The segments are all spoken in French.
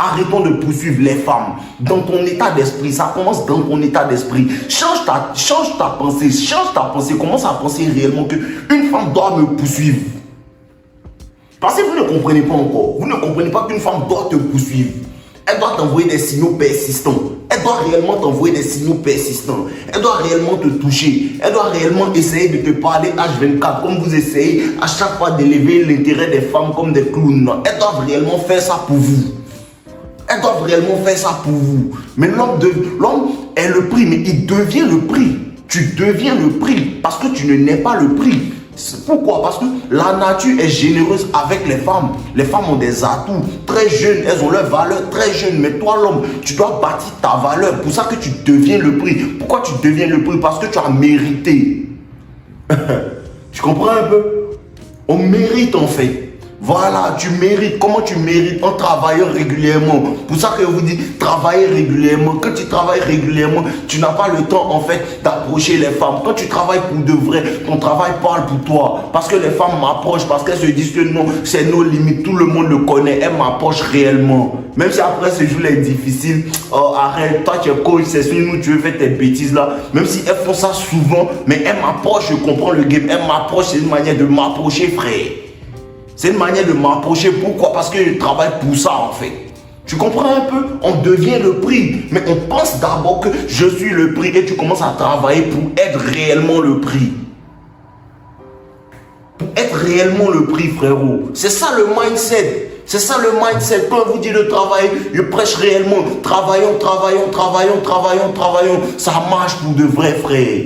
Arrêtons de poursuivre les femmes dans ton état d'esprit. Ça commence dans ton état d'esprit. Change ta pensée. Commence à penser réellement qu'une femme doit me poursuivre. Parce que vous ne comprenez pas encore. Vous ne comprenez pas qu'une femme doit te poursuivre. Elle doit t'envoyer des signaux persistants. Elle doit réellement t'envoyer des signaux persistants. Elle doit réellement te toucher. Elle doit réellement essayer de te parler H24 comme vous essayez à chaque fois d'élever l'intérêt des femmes comme des clowns. Elle doit réellement faire ça pour vous. Elle doit réellement faire ça pour vous. Mais l'homme est le prix, mais il devient le prix. Tu deviens le prix parce que tu ne n'es pas le prix. Pourquoi? Parce que la nature est généreuse avec les femmes. Les femmes ont des atouts très jeunes, elles ont leur valeur très jeune. Mais toi l'homme, tu dois bâtir ta valeur. Pour ça que tu deviens le prix. Pourquoi tu deviens le prix? Parce que tu as mérité. Tu comprends un peu? On mérite en fait. Voilà, tu mérites. Comment tu mérites? En travaillant régulièrement. Pour ça que je vous dis, travailler régulièrement. Quand tu travailles régulièrement, tu n'as pas le temps en fait d'approcher les femmes. Quand tu travailles pour de vrai, ton travail parle pour toi. Parce que les femmes m'approchent, parce qu'elles se disent que non, c'est nos limites. Tout le monde le connaît. Elles m'approchent réellement. Même si après ce jour-là est difficile, arrête, toi tu es coach, c'est sûr, nous tu veux faire tes bêtises là. Même si elles font ça souvent, mais elles m'approchent, je comprends le game. Elles m'approchent, c'est une manière de m'approcher, frère. C'est une manière de m'approcher. Pourquoi? Parce que je travaille pour ça en fait. Tu comprends un peu? On devient le prix. Mais on pense d'abord que je suis le prix et tu commences à travailler pour être réellement le prix. Pour être réellement le prix, frérot. C'est ça le mindset. C'est ça le mindset. Quand on vous dit de travailler, je prêche réellement. Travaillons. Ça marche pour de vrai, frère.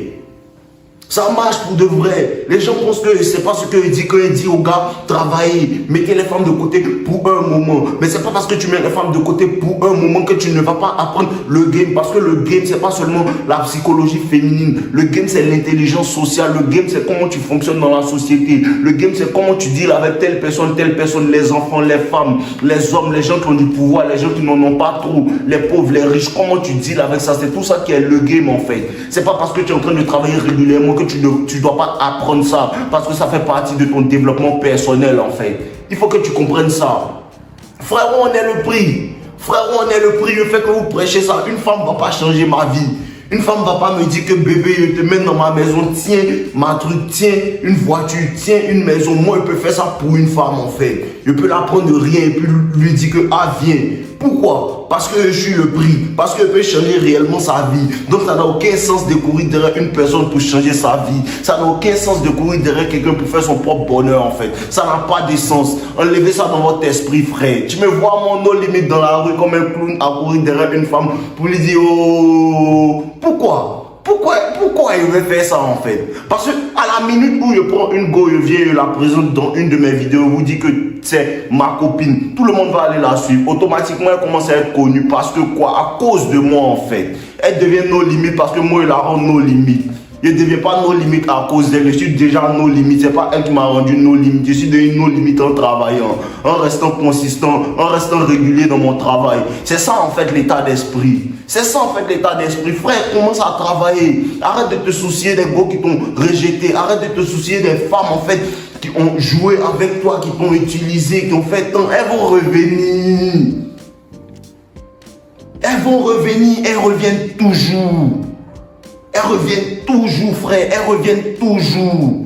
Ça marche pour de vrai. Les gens pensent que c'est pas ce qu'il dit quand il dit aux gars, travaillez, mettez les femmes de côté pour un moment. Mais c'est pas parce que tu mets les femmes de côté pour un moment que tu ne vas pas apprendre le game. Parce que le game, c'est pas seulement la psychologie féminine. Le game, c'est l'intelligence sociale. Le game, c'est comment tu fonctionnes dans la société. Le game, c'est comment tu deals avec telle personne, les enfants, les femmes, les hommes, les gens qui ont du pouvoir, les gens qui n'en ont pas trop, les pauvres, les riches. Comment tu deals avec ça? C'est tout ça qui est le game en fait. C'est pas parce que tu es en train de travailler régulièrement que tu ne dois pas apprendre ça, parce que ça fait partie de ton développement personnel en fait. Il faut que tu comprennes ça. Frérot, on est le prix. Frérot, on est le prix. Le fait que vous prêchez ça, une femme ne va pas changer ma vie. Une femme ne va pas me dire que bébé, je te mets dans ma maison, tiens, ma truc, tiens, une voiture, tiens, une maison. Moi, je peux faire ça pour une femme en fait. Je peux la prendre de rien et puis lui dire que, ah, viens. Pourquoi? Parce que je suis le prix. Parce que je peux changer réellement sa vie. Donc ça n'a aucun sens de courir derrière une personne pour changer sa vie. Ça n'a aucun sens de courir derrière quelqu'un pour faire son propre bonheur en fait. Ça n'a pas de sens. Enlevez ça dans votre esprit, frère. Tu me vois mon no limite dans la rue comme un clown à courir derrière une femme pour lui dire oh. Pourquoi il veut faire ça en fait? Parce que à la minute où je prends une go, je viens, je la présente dans une de mes vidéos, vous dit que c'est ma copine, tout le monde va aller la suivre. Automatiquement, elle commence à être connue parce que quoi? À cause de moi en fait. Elle devient nos limites parce que moi, je la rends nos limites. Je ne deviens pas nos limites à cause d'elle, je suis déjà nos limites. C'est pas elle qui m'a rendu nos limites. Je suis devenu nos limites en travaillant, en restant consistant, en restant régulier dans mon travail. C'est ça en fait l'état d'esprit. C'est ça en fait l'état d'esprit. Frère, commence à travailler. Arrête de te soucier des gars qui t'ont rejeté. Arrête de te soucier des femmes en fait qui ont joué avec toi, qui t'ont utilisé, qui ont fait tant. Elles vont revenir. Elles vont revenir. Elles reviennent toujours. Elles reviennent toujours, frère. Elles reviennent toujours.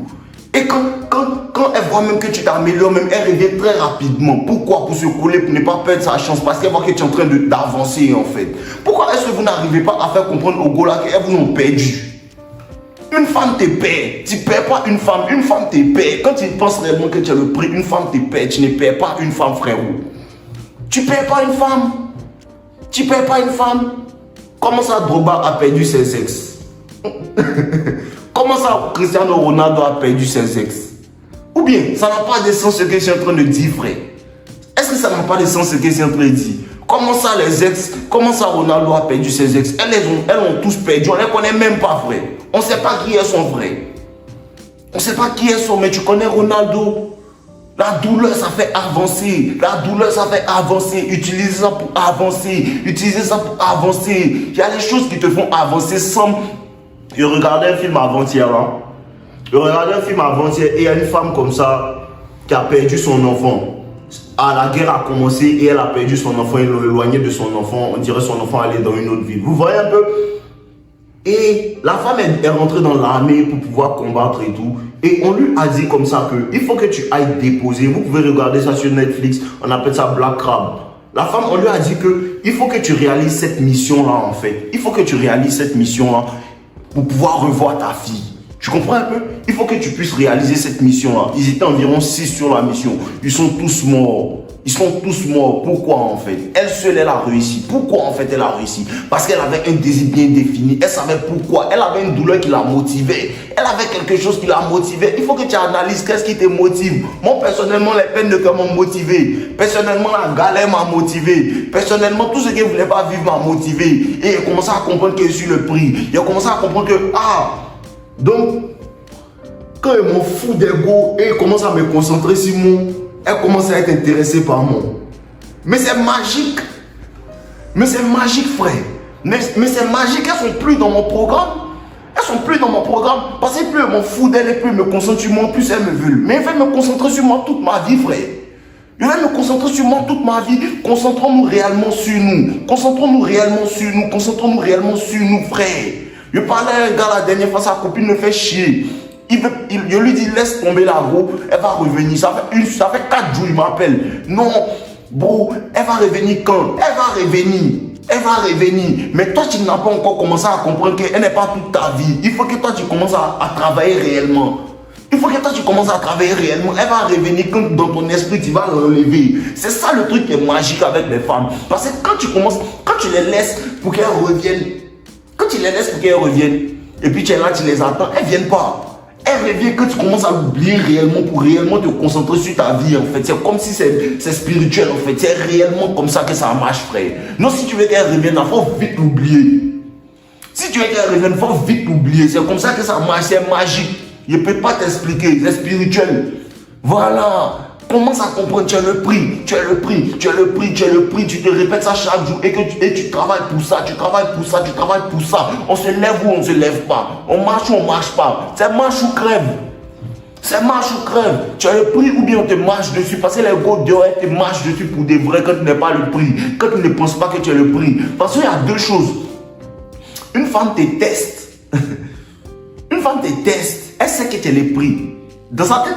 Et quand elles voient même que tu t'améliores, même elles reviennent très rapidement. Pourquoi? Pour se couler, pour ne pas perdre sa chance. Parce qu'elles voient que tu es en train d'avancer en fait. Pourquoi est-ce que vous n'arrivez pas à faire comprendre aux gars là qu'elles vous ont perdu? Une femme te paie. Tu ne perds pas une femme te paie. Quand tu penses réellement que tu as le prix, une femme te paie. Tu ne perds pas une femme, frérot. Tu ne perds pas une femme. Tu ne perds pas une femme. Comment ça Drogba a perdu ses ex? Comment ça Cristiano Ronaldo a perdu ses ex? Ou bien, ça n'a pas de sens ce que je suis en train de dire, frère. Est-ce que ça n'a pas de sens ce que je suis en train de dire? Comment ça les ex, comment ça Ronaldo a perdu ses ex? Elles ont tous perdu, on ne les connaît même pas, frère. On ne sait pas qui est son frère. On ne sait pas qui est son, mais tu connais Ronaldo. La douleur, ça fait avancer. La douleur, ça fait avancer. Utilisez ça pour avancer. Utilisez ça pour avancer. Il y a des choses qui te font avancer sans... Je regardais un film avant-hier, hein. Je regardais un film avant-hier et il y a une femme comme ça qui a perdu son enfant. la guerre a commencé et elle a perdu son enfant, elle l'a éloigné de son enfant. On dirait son enfant allait dans une autre ville. Vous voyez un peu? Et la femme est rentrée dans l'armée pour pouvoir combattre et tout. Et on lui a dit comme ça que il faut que tu ailles déposer. Vous pouvez regarder ça sur Netflix. On appelle ça Black Crab. La femme, on lui a dit que il faut que tu réalises cette mission-là en fait. Il faut que tu réalises cette mission-là pour pouvoir revoir ta fille. Tu comprends un peu? Il faut que tu puisses réaliser cette mission-là. Ils étaient environ 6 sur la mission. Ils sont tous morts. Ils sont tous morts. Pourquoi en fait? Elle seule, elle a réussi. Pourquoi en fait elle a réussi? Parce qu'elle avait un désir bien défini. Elle savait pourquoi. Elle avait une douleur qui la motivait. Elle avait quelque chose qui la motivait. Il faut que tu analyses qu'est-ce qui te motive. Moi personnellement, les peines de cœur m'ont motivé. Personnellement, la galère m'a motivé. Personnellement, tout ce que je ne voulais pas vivre m'a motivé. Et j'ai commencé à comprendre que je suis le prix. J'ai commencé à comprendre que, donc, quand ils m'ont fou d'ego et ils commencent à me concentrer sur moi, elle commence à être intéressée par moi. Mais c'est magique. Mais c'est magique, frère. Mais c'est magique, elles ne sont plus dans mon programme. Elles ne sont plus dans mon programme. Parce que plus elles m'ont fou d'elle et plus elles me concentrent sur moi, plus elles me veulent. Mais elles veulent me concentrer sur moi toute ma vie, frère. Je vais me concentrer sur moi toute ma vie. Concentrons-nous réellement sur nous. Concentrons-nous réellement sur nous. Concentrons-nous réellement sur nous, frère. Je parlais à un gars la dernière fois, sa copine me fait chier. Je lui dis laisse tomber la go, elle va revenir. Ça fait 4 jours, il m'appelle. Non, bro, elle va revenir quand? Elle va revenir. Elle va revenir. Mais toi, tu n'as pas encore commencé à comprendre qu'elle n'est pas toute ta vie. Il faut que toi, tu commences à travailler réellement. Il faut que toi, tu commences à travailler réellement. Elle va revenir quand dans ton esprit, tu vas l'enlever. C'est ça le truc qui est magique avec les femmes. Parce que quand tu les laisses pour qu'elles reviennent, et puis tu es là, tu les attends, elles ne viennent pas. Elles reviennent quand tu commences à l'oublier réellement pour réellement te concentrer sur ta vie en fait. C'est comme si c'est spirituel en fait. C'est réellement comme ça que ça marche, frère. Non, si tu veux qu'elle revienne, il faut vite l'oublier. Si tu veux qu'elle revienne, il faut vite l'oublier. C'est comme ça que ça marche, c'est magique. Je ne peux pas t'expliquer, c'est spirituel. Voilà. Commence à comprendre, tu as le prix, tu as le prix, tu as le prix, tu as le prix, tu te répètes ça chaque jour et tu travailles pour ça, tu travailles pour ça, tu travailles pour ça. On se lève ou on ne se lève pas, on marche ou on ne marche pas. C'est marche ou crève. C'est marche ou crève. Tu as le prix ou bien on te marche dessus. Parce que les gars dehors te marchent dessus pour de vrai quand tu n'as pas le prix. Quand tu ne penses pas que tu as le prix. Parce qu'il y a deux choses. Une femme te teste. Une femme te teste. Elle sait que tu as le prix. Dans sa tête,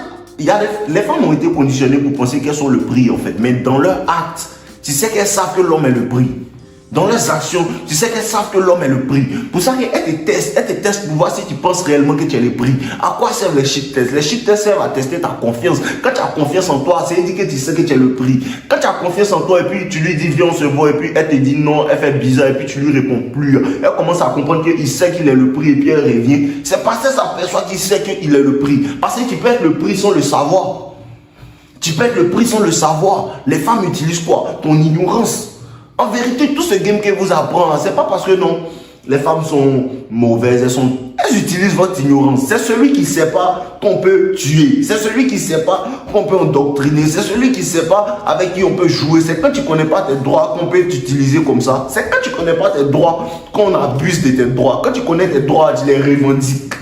les femmes ont été conditionnées pour penser qu'elles sont le prix en fait. Mais dans leur acte, tu sais qu'elles savent que l'homme est le prix. Dans leurs actions, tu sais qu'elles savent que l'homme est le prix. Pour ça qu'elles te testent pour voir si tu penses réellement que tu es le prix. À quoi servent les shit tests? Les shit tests servent à tester ta confiance. Quand tu as confiance en toi, c'est dit que tu sais que tu es le prix. Quand tu as confiance en toi et puis tu lui dis viens on se voit et puis elle te dit non, elle fait bizarre et puis tu lui réponds plus. Elle commence à comprendre qu'il sait qu'il est le prix et puis elle revient. C'est parce que ça perçoit qu'il sait qu'il est le prix. Parce que tu peux être le prix sans le savoir. Tu peux être le prix sans le savoir. Les femmes utilisent quoi? Ton ignorance. En vérité, tout ce game que vous apprenez, c'est pas parce que non, les femmes sont mauvaises, elles utilisent votre ignorance. C'est celui qui ne sait pas qu'on peut tuer. C'est celui qui ne sait pas qu'on peut endoctriner. C'est celui qui ne sait pas avec qui on peut jouer. C'est quand tu ne connais pas tes droits qu'on peut t'utiliser comme ça. C'est quand tu ne connais pas tes droits qu'on abuse de tes droits. Quand tu connais tes droits, tu les revendiques.